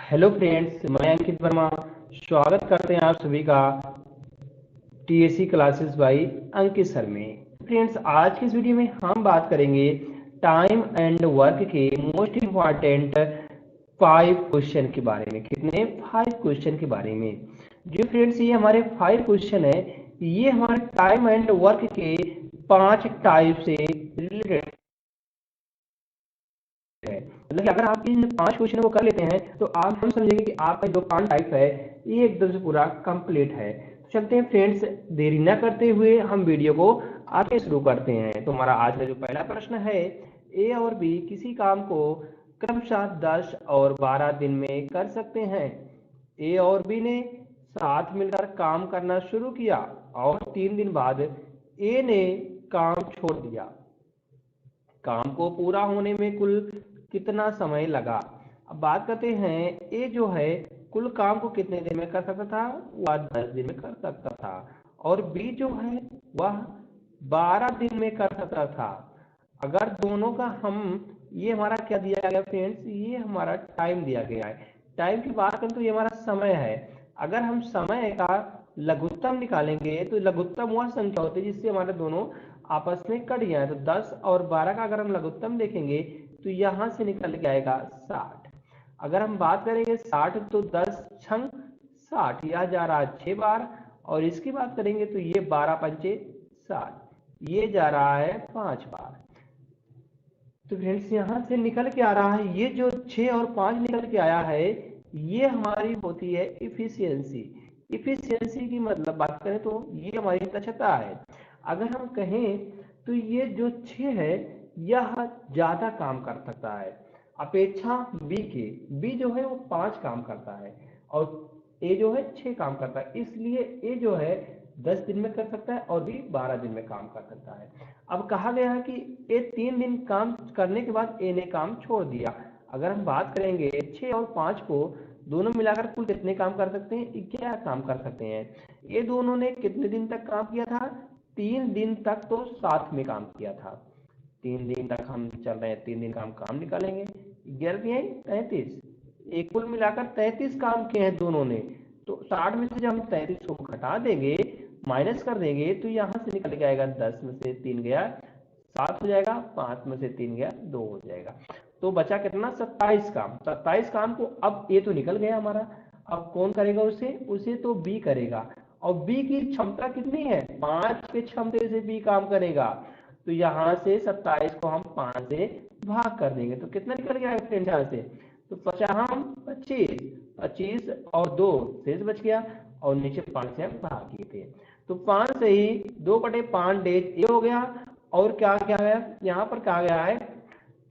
Hello friends, मैं अंकित वर्मा स्वागत करते हैं आप सभी का टीएससी क्लासेस बाय अंकित सर में। फ्रेंड्स, आज की इस वीडियो में हम बात करेंगे टाइम एंड वर्क के मोस्ट इम्पॉर्टेंट 5 क्वेश्चन के बारे में। कितने? 5 क्वेश्चन के बारे में। जो फ्रेंड्स ये हमारे 5 क्वेश्चन है, ये हमारे टाइम एंड वर्क के 5 टाइप से रिलेटेड है। मतलब कि अगर आप इन 5 क्वेश्चन को कर लेते हैं तो आप हम समझेंगे कि आपका जो 5 टाइप है ये एकदम से पूरा कंप्लीट है। तो चलते हैं फ्रेंड्स, देरी न करते हुए हम वीडियो को आगे शुरू करते हैं। तो हमारा आज का जो पहला प्रश्न है, ए और बी किसी काम को क्रमशः 10 और 12 दिन में कर सकते हैं। ए और बी ने साथ मिलकर काम करना शुरू किया और 3 दिन बाद ए ने काम छोड़ दिया। काम को पूरा होने में कुल कितना समय लगा? अब बात करते हैं, ए जो है कुल काम को कितने दिन में कर सकता था? वह 10 दिन में कर सकता था। और बी जो है वह 12 दिन में कर सकता था। अगर दोनों का हम, ये हमारा क्या दिया गया फ्रेंड्स, ये हमारा टाइम दिया गया है। टाइम की बात करें तो ये हमारा समय है। अगर हम समय का लघुत्तम निकालेंगे तो लघुत्तम वह संख्या होती है जिससे हमारे दोनों आपस में कट जाए। तो 10 और 12 का अगर हम लघुत्तम देखेंगे तो यहां से निकल के आएगा 60। अगर हम बात करेंगे 60 तो 10 छंग 60, यह जा रहा है 6 बार। और इसकी बात करेंगे तो ये 12 पंचे 60, ये जा रहा है 5 बार। तो फ्रेंड्स यहाँ से निकल के आ रहा है, ये जो 6 और 5 निकल के आया है, ये हमारी होती है इफिशियंसी। इफिशियंसी की मतलब बात करें तो ये हमारी दक्षता है। अगर हम कहें तो ये जो 6 है यह ज्यादा काम कर सकता है अपेक्षा बी के। बी जो है वो 5 काम करता है और ए जो है 6 काम करता है, इसलिए ए जो है 10 दिन में कर सकता है और बी 12 दिन में काम कर सकता है। अब कहा गया है कि ए 3 दिन काम करने के बाद ए ने काम छोड़ दिया। अगर हम बात करेंगे 6 और 5 को दोनों मिलाकर कुल कितने काम कर सकते हैं? 11 काम कर सकते हैं। ये दोनों ने कितने दिन तक काम किया था? 3 दिन तक तो साथ में काम किया था। 3 दिन तक हम चल रहे हैं, 3 दिन का हम काम निकालेंगे। 11 33, एक कुल मिलाकर 33 काम किए हैं दोनों ने। तो 60 में से जब हम 33 को घटा देंगे, माइनस कर देंगे, तो यहाँ से निकल के आएगा 10 में से 3 गया 7 हो जाएगा, 5 में से 3 गया 2 हो जाएगा। तो बचा कितना? 27 काम। 27 काम को अब ए तो निकल गया हमारा, अब कौन करेगा उसे? उसे तो बी करेगा। और बी की क्षमता कितनी है? 5 के क्षमता से बी काम करेगा। तो यहाँ से 27 को हम 5 से भाग कर देंगे तो कितना निकल गया है फ्रेंड यहाँ से? तो 50 हम 25, 25 और 2 शेष बच गया और नीचे 5 से हम भाग किए थे। तो 5 से ही 2/5 डेज ये हो गया। और क्या क्या है यहाँ पर? कहा गया है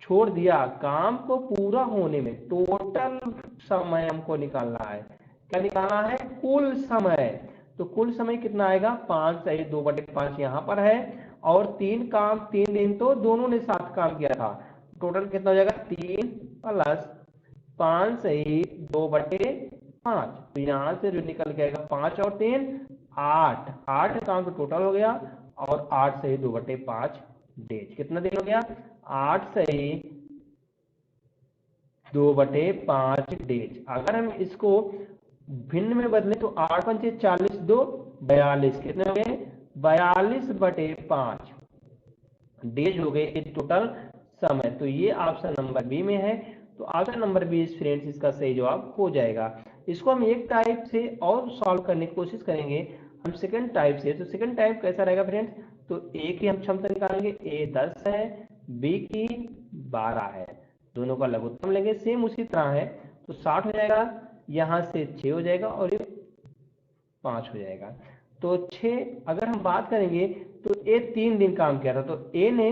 छोड़ दिया। काम को पूरा होने में टोटल समय हमको निकालना है। क्या निकालना है? कुल समय। तो कुल समय कितना आएगा? 5 सही 2/5 यहाँ पर है और 3 दिन तो दोनों ने साथ काम किया था। टोटल कितना हो जाएगा? 3 प्लस 5 सही 2/5। तो यहाँ से जो निकल के आएगा 5 और 3 8, 8 काम तो टोटल हो गया और 8 सही 2/5 डेज। कितना दिन हो गया? 8 सही 2/5 डेज। अगर हम इसको भिन्न में बदले तो 8 पंचे 40, 2 42, कितने हो गए? 42/5 डेज हो गए इस टोटल समय। तो ये ऑप्शन नंबर बी में है। तो ऑप्शन नंबर बी फ्रेंड्स इसका सही जवाब हो जाएगा। इसको हम एक टाइप से और सॉल्व करने की कोशिश करेंगे, हम सेकंड टाइप से। तो सेकंड टाइप कैसा रहेगा फ्रेंड्स? तो ए की हम क्षमता निकालेंगे, ए 10 है, बी की 12 है, दोनों का लघुत्तम लेंगे, सेम उसी तरह है। तो 60 हो जाएगा, यहाँ से 6 हो जाएगा और ये 5 हो जाएगा। तो 6 अगर हम बात करेंगे तो ए 3 दिन काम किया था, तो ए ने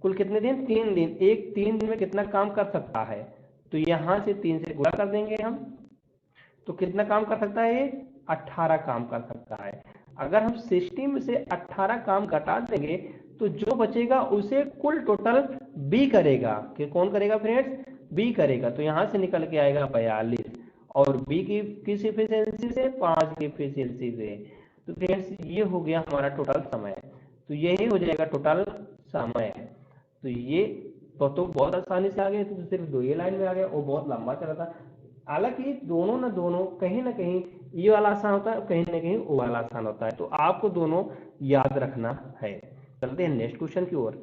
कुल कितने दिन? 3 दिन। एक 3 दिन में कितना काम कर सकता है? तो यहाँ से 3 से गुणा कर देंगे हम, तो कितना काम कर सकता है? ये 18 काम कर सकता है। अगर हम 60 में से 18 काम घटा देंगे तो जो बचेगा उसे कुल टोटल बी करेगा। कि कौन करेगा फ्रेंड्स? बी करेगा। तो यहाँ से निकल के आएगा 42 और बी की किस इफिशियंसी से? 5 की इफिशियंसी से। तो फ्रेंड्स ये हो गया हमारा टोटल समय। तो यही हो जाएगा टोटल समय। तो ये तो बहुत आसानी से आ गए। तो सिर्फ 2 ही लाइन में आ गया और बहुत लंबा चला था। हालांकि दोनों ना कहीं ये वाला आसान होता है, कहीं ना कहीं वो वाला आसान होता है, तो आपको दोनों याद रखना है। चलते हैं नेक्स्ट क्वेश्चन की ओर।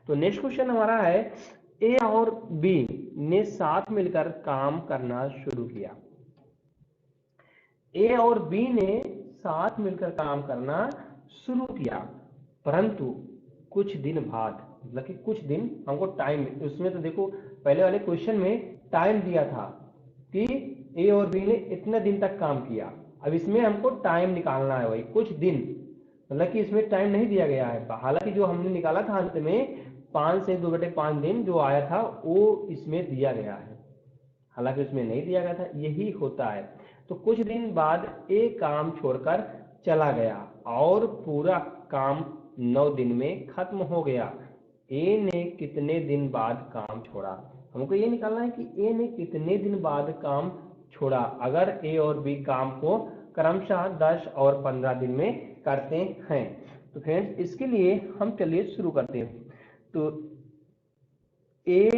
तो नेक्स्ट क्वेश्चन हमारा है, ए और बी ने साथ मिलकर काम करना शुरू किया। ए और बी ने साथ मिलकर काम करना शुरू किया, परंतु कुछ दिन बाद, मतलब कि कुछ दिन हमको टाइम, उसमें तो देखो पहले वाले क्वेश्चन में टाइम दिया था कि ए और बी ने इतने दिन तक काम किया, अब इसमें हमको टाइम निकालना है, वही कुछ दिन, मतलब कि इसमें टाइम नहीं दिया गया है। हालांकि जो हमने निकाला था अंत में 5 से 2/5 दिन जो आया था वो इसमें दिया गया है, हालांकि उसमें नहीं दिया गया था, यही होता है। तो कुछ दिन बाद ए काम छोड़कर चला गया और पूरा काम 9 दिन में खत्म हो गया। ए ने कितने दिन बाद काम छोड़ा? हमको ये निकालना है कि ए ने कितने दिन बाद काम छोड़ा, अगर ए और बी काम को क्रमशः 10 और 15 दिन में करते हैं। तो फ्रेंड्स इसके लिए हम चलिए शुरू करते हैं। तो ए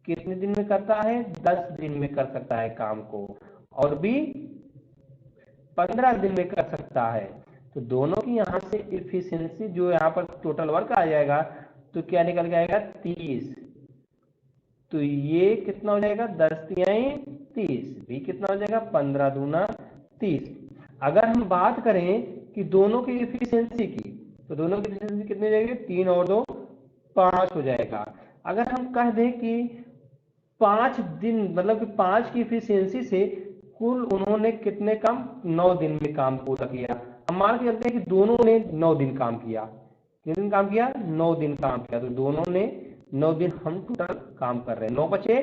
कितने दिन में करता है? 10 दिन में कर सकता है काम को, और बी 15 दिन में कर सकता है। तो दोनों की यहाँ से इफिशियंसी जो यहाँ पर टोटल वर्क आ जाएगा, तो क्या निकल के आएगा? 30। तो ये कितना हो जाएगा? 10 तिहाई 30। बी कितना हो जाएगा? 15 दूना 30। अगर हम बात करें कि दोनों की इफिशियंसी की, तो दोनों की इफिशियंसी कितनी हो जाएगी? 3 और 2 5 हो जाएगा। अगर हम कह दें कि 5 दिन, मतलब कि 5 की इफिशियंसी से कुल उन्होंने कितने काम? 9 दिन में काम पूरा किया। हम मान के चलते हैं कि दोनों ने 9 दिन काम किया। कितने दिन काम किया? 9 दिन काम किया। तो दोनों ने 9 दिन हम टोटल काम कर रहे हैं, 9 बचे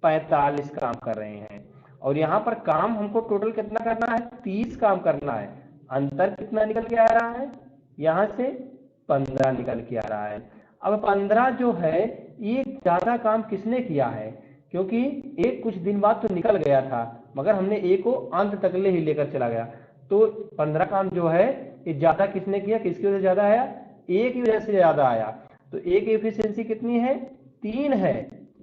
45 काम कर रहे हैं। और यहाँ पर काम हमको टोटल कितना करना है? 30 काम करना है। अंतर कितना निकल के आ रहा है? यहाँ से 15 निकल के आ रहा है। अब 15 जो है ये ज्यादा काम किसने किया है? क्योंकि एक कुछ दिन बाद तो निकल गया था, मगर हमने ए को अंत तक ले ही लेकर चला गया, तो 15 काम जो है ये ज्यादा किसने किया? किसकी वजह से ज्यादा आया? ए की वजह से ज्यादा आया। तो ए की एफिशिएंसी कितनी है? 3 है।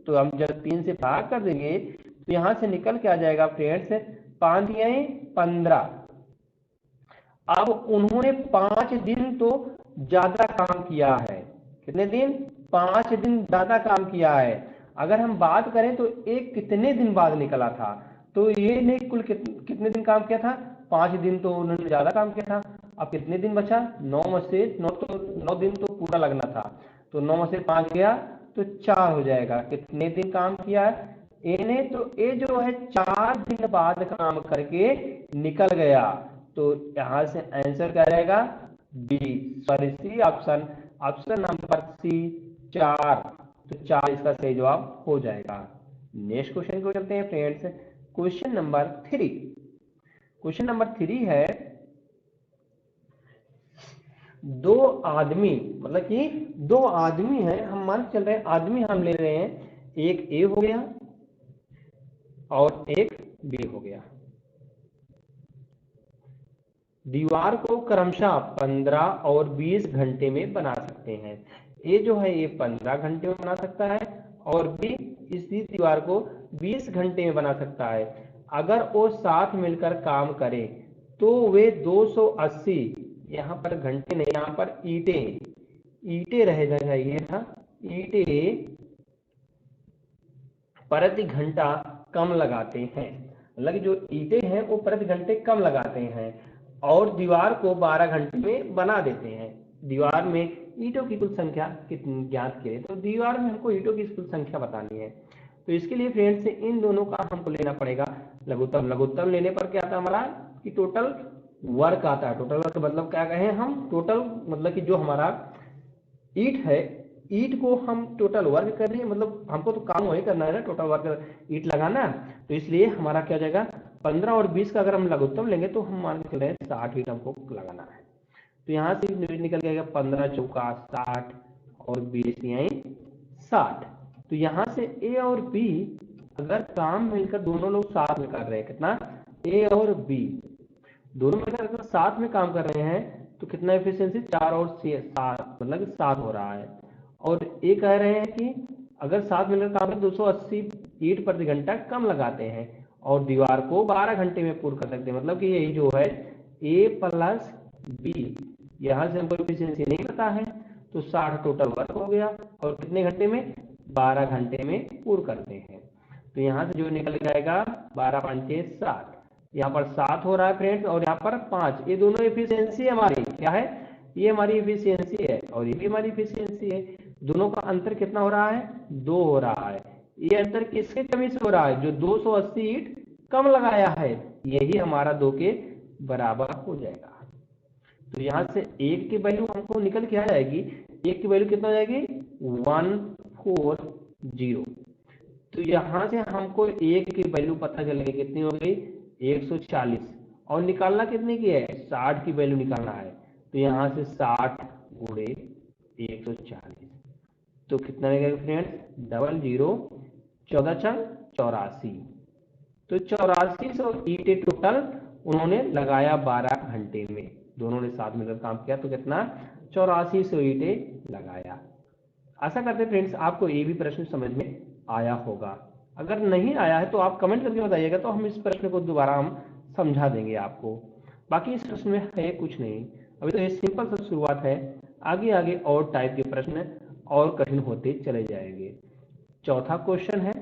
तो हम जब 3 से भाग कर देंगे तो यहां से निकल के आ जाएगा फ्रेंड्स 5 दिया 15। अब उन्होंने 5 दिन तो ज्यादा काम किया है। कितने दिन? 5 दिन ज्यादा काम किया है। अगर हम बात करें तो एक कितने दिन बाद निकला था, तो ये ने कुल कितने दिन काम किया था? 5 दिन तो उन्होंने ज्यादा काम किया था। अब कितने दिन बचा? 9 में से 9 दिन तो पूरा लगना था, तो 9 में से 5 गया तो 4 हो जाएगा। कितने दिन काम किया है ए ने? तो ए जो है 4 दिन बाद काम करके निकल गया। तो यहां से आंसर क्या रहेगा? B, sorry C option, option number C 4। तो 4 इसका सही जवाब हो जाएगा। नेक्स्ट क्वेश्चन को चलते हैं friends, question number 3। Question number 3 है, दो आदमी, मतलब कि 2 आदमी हैं, हम मान के चल रहे हैं आदमी हम ले रहे हैं, एक ए हो गया और एक बी हो गया। दीवार को क्रमशः 15 और 20 घंटे में बना सकते हैं। ए जो है ये 15 घंटे में बना सकता है और बी इसी दीवार को 20 घंटे में बना सकता है। अगर वो साथ मिलकर काम करे तो वे 280, यहाँ पर घंटे नहीं, यहाँ पर ईंटें रहना चाहिए था, ईंटें प्रति घंटा कम लगाते हैं। मतलब कि जो ईंटें हैं वो प्रति घंटे कम लगाते हैं और दीवार को 12 घंटे में बना देते हैं। दीवार में ईंटों की कुल संख्या कितनी ज्ञात करें, तो दीवार में हमको ईंटों की कुल संख्या बतानी है। तो इसके लिए फ्रेंड्स इन दोनों का हमको लेना पड़ेगा लघुत्तम। लघुत्तम लेने पर क्या आता है हमारा कि टोटल वर्क आता है। टोटल वर्क मतलब क्या कहें हम? टोटल मतलब कि जो हमारा ईट है, ईट को हम टोटल वर्क कर रहे हैं, मतलब हमको तो काम वही करना है ना, टोटल वर्क ईट लगाना। तो इसलिए हमारा क्या हो जाएगा? 15 और 20 का अगर हम लघुत्तम लेंगे तो हम मान के चल रहे हैं 60 ईट हमको लगाना है। तो यहाँ से निकल जाएगा 15 चौका 60 और 20 यहीं 60। तो यहाँ से ए और बी अगर काम मिलकर दोनों लोग साथ में कर रहे हैं, कितना? ए और बी दोनों मिलकर अगर साथ में काम कर रहे हैं तो कितना एफिशिएंसी? 4 और 7, मतलब 7 हो रहा है। और ये कह रहे हैं कि अगर साथ मिलकर काम करें 280 ईंट प्रति घंटा कम लगाते हैं और दीवार को 12 घंटे में पूर्ण कर सकते हैं। मतलब कि यही जो है ए प्लस बी, यहाँ से हमको एफिशिएंसी नहीं पता है तो 60 टोटल वर्क हो गया और कितने घंटे में, 12 घंटे में पूर्ण करते हैं। तो यहाँ से जो निकल जाएगा 12 पंचे 60, यहाँ पर 7 हो रहा है फ्रेंड्स और यहाँ पर 5, ये दोनों एफिशिएंसी हमारी क्या है, ये हमारी एफिशिएंसी है और ये भी हमारी एफिशिएंसी है। दोनों का अंतर कितना हो रहा है, 2 हो रहा है। ये अंतर किसके कमी से हो रहा है, जो 280 ईंट कम लगाया है, यही हमारा 2 के बराबर हो जाएगा। तो यहाँ से 1 की वैल्यू हमको निकल के आ जाएगी, 1 की वैल्यू कितना हो जाएगी 140। तो यहाँ से हमको 1 की वैल्यू पता चलेगी कितनी हो गई 140 और निकालना कितने की है, 60 की वैल्यू निकालना है। तो यहाँ से 60 गुणे 140 तो कितना लगेगा फ्रेंड्स, 00 14 छंग 84। तो 8400 ईंटे टोटल उन्होंने लगाया 12 घंटे में, दोनों ने साथ मिलकर काम किया तो कितना 8400 ईंटे लगाया। आशा करते हैं फ्रेंड्स आपको ये भी प्रश्न समझ में आया होगा। अगर नहीं आया है तो आप कमेंट करके बताइएगा, तो हम इस प्रश्न को दोबारा हम समझा देंगे आपको। बाकी इस प्रश्न में है कुछ नहीं, अभी तो ये सिंपल सा शुरुआत है, आगे आगे और टाइप के प्रश्न और कठिन होते चले जाएंगे। चौथा क्वेश्चन है,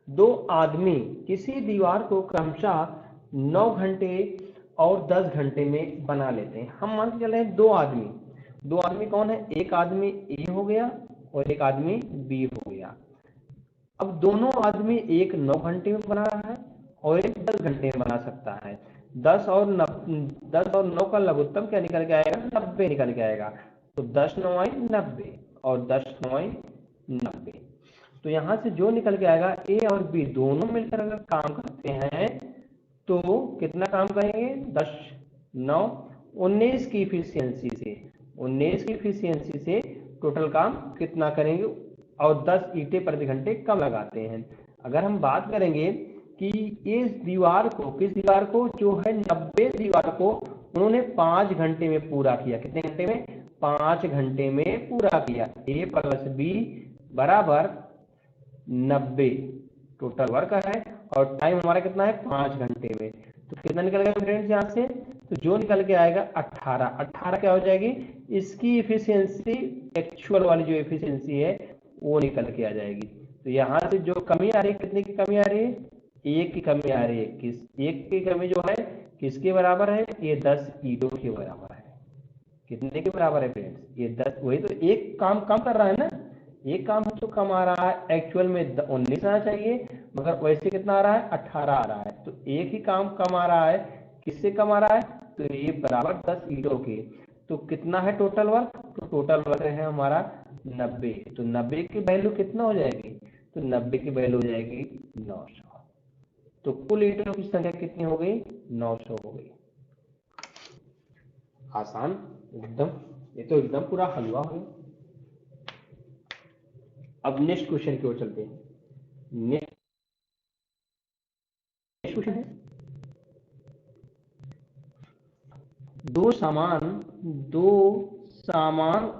दो आदमी किसी दीवार को क्रमशः 9 घंटे और 10 घंटे में बना लेते हैं। हम मान के चल रहे हैं दो आदमी कौन है, एक आदमी ए हो गया और एक आदमी बी हो गया। अब दोनों आदमी एक 9 घंटे में बना रहा है और एक 10 घंटे में बना सकता है। 10 और 9 का लघुत्तम क्या निकल के आएगा, 90 निकल के आएगा। तो 10 9 90 और 10 9 90। तो यहाँ से जो निकल के आएगा, ए और बी दोनों मिलकर अगर काम करते हैं तो कितना काम करेंगे, 10 9 19 की इफिशियंसी से, 19 की इफिशियंसी से टोटल काम कितना करेंगे और 10 ईंटे प्रति घंटे कम लगाते हैं। अगर हम बात करेंगे कि इस दीवार को, किस दीवार को, जो है 90 दीवार को उन्होंने 5 घंटे में पूरा किया। कितने घंटे में, 5 घंटे में पूरा किया। ए प्लस बी बराबर 90 टोटल वर्क है और टाइम हमारा कितना है 5 घंटे में। तो कितना निकल गया फ्रेंड्स यहाँ से, तो जो निकल के आएगा 18 क्या हो जाएगी, इसकी इफिशियंसी एक्चुअल वाली जो इफिशियंसी है वो निकल के आ जाएगी। तो यहाँ से जो कमी आ रही है, कितने की कमी आ रही है, 1 की कमी आ रही है। एक की कमी जो है किसके बराबर है, ये 10 ईंटों के बराबर है। कितने के बराबर है फ्रेंड्स, ये 10, वही तो एक काम कम कर रहा है ना, एक काम जो कम आ रहा है, एक्चुअल में 19 आना चाहिए मगर वैसे कितना आ रहा है 18 आ रहा है। तो एक ही काम कम आ रहा है, किससे कम आ रहा है, तो ये बराबर 10 ईंटों के। तो कितना है टोटल वर्क, तो टोटल वर्क है हमारा 90। तो 90 की वैल्यू कितना हो जाएगी, तो 90 की वैल्यू हो जाएगी 900। तो कुल ईंटों की संख्या कितनी हो गई, 900 हो गई। आसान एकदम, ये तो एकदम पूरा हलवा हो गया। अब नेक्स्ट क्वेश्चन की ओर चलते हैं। नेक्स्ट क्वेश्चन है, दो समान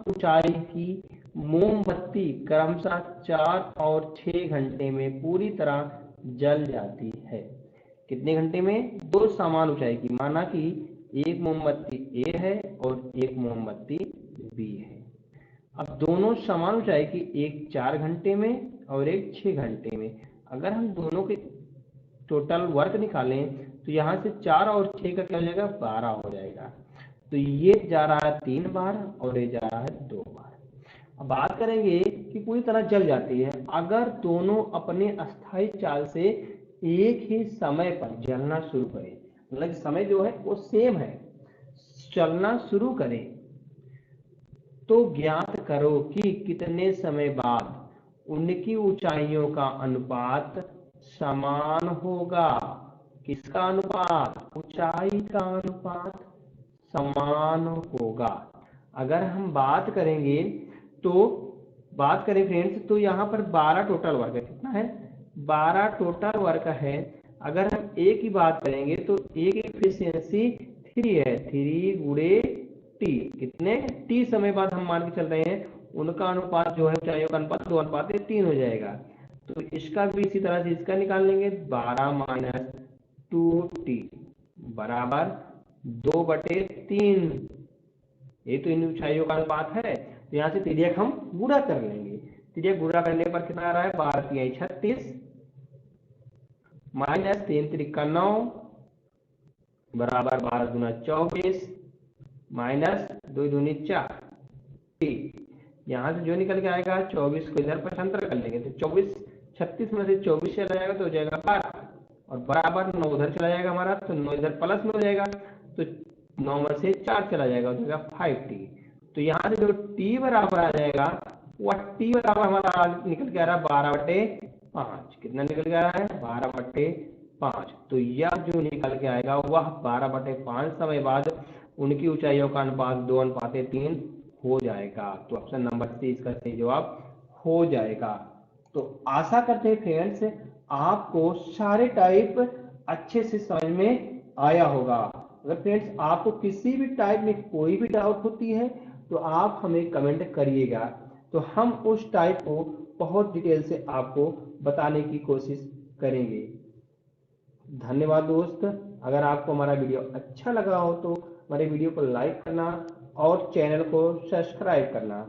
ऊंचाई की मोमबत्ती क्रमशः 4 और 6 घंटे में पूरी तरह जल जाती है। कितने घंटे में, दो समान ऊंचाई की, माना कि एक मोमबत्ती ए है और एक मोमबत्ती बी है। अब दोनों समान ऊंचाई की, एक 4 घंटे में और एक 6 घंटे में। अगर हम दोनों के टोटल वर्क निकालें तो यहाँ से 4 और 6 का क्या हो जाएगा, 12 हो जाएगा। तो ये जा रहा है 3 बार और ये जा रहा है 2 बार। अब बात करेंगे कि पूरी तरह जल जाती है। अगर दोनों अपने अस्थायी चाल से एक ही समय पर जलना शुरू करें, मतलब समय जो है वो सेम है, चलना शुरू करें, तो ज्ञात करो कि कितने समय बाद उनकी ऊंचाइयों का अनुपात समान होगा। किसका अनुपात, ऊंचाई का अनुपात समान होगा। अगर हम बात करेंगे तो बात करें फ्रेंड्स, तो यहाँ पर 12 टोटल वर्क है। कितना है, 12 टोटल वर्क है। अगर हम ए की बात करेंगे तो ए की एफिशिएंसी 3 है, 3 गुणे टी, कितने टी समय बाद हम मान के चल रहे हैं, उनका अनुपात जो है ऊंचाइयों का अनुपात 2:3 हो जाएगा। तो इसका भी इसी तरह से इसका निकाल लेंगे। 12 माइनस 2t बराबर 2/3। ये तो इन ऊंचाइयों का अनुपात है, तो यहाँ से तिर्यक हम गुणा कर लेंगे। तिर्यक गुणा करने पर कितना आ रहा है, 12 तिया 36 माइनस 3 त्रिका 9 बराबर 12 दूना 24 माइनस 2 दूनी 4। यहाँ से जो निकल के आएगा 24 को इधर पक्षांतर कर लेंगे तो 24 36 में से 24 चला जाएगा तो हो जाएगा 12 और बराबर 9 उधर चला जाएगा हमारा, तो 9 इधर प्लस में हो जाएगा, तो 9 में से 4 चला जाएगा हो जाएगा 5t। तो यहाँ से जो t बराबर आ जाएगा वह t बराबर हमारा निकल के आ रहा है 12/5। कितना निकल के आ रहा है, 12/5। तो यह जो निकल के आएगा वह 12/5 समय बाद उनकी ऊंचाइयों का अनुपात 2:3 हो जाएगा। तो ऑप्शन नंबर सी इसका सही जवाब हो जाएगा। तो आशा करते हैं फ्रेंड्स आपको सारे टाइप अच्छे से समझ में आया होगा। अगर फ्रेंड्स आपको किसी भी टाइप में कोई भी डाउट होती है तो आप हमें कमेंट करिएगा, तो हम उस टाइप को बहुत डिटेल से आपको बताने की कोशिश करेंगे। धन्यवाद दोस्त। अगर आपको हमारा वीडियो अच्छा लगा हो तो हमारे वीडियो को लाइक करना और चैनल को सब्सक्राइब करना।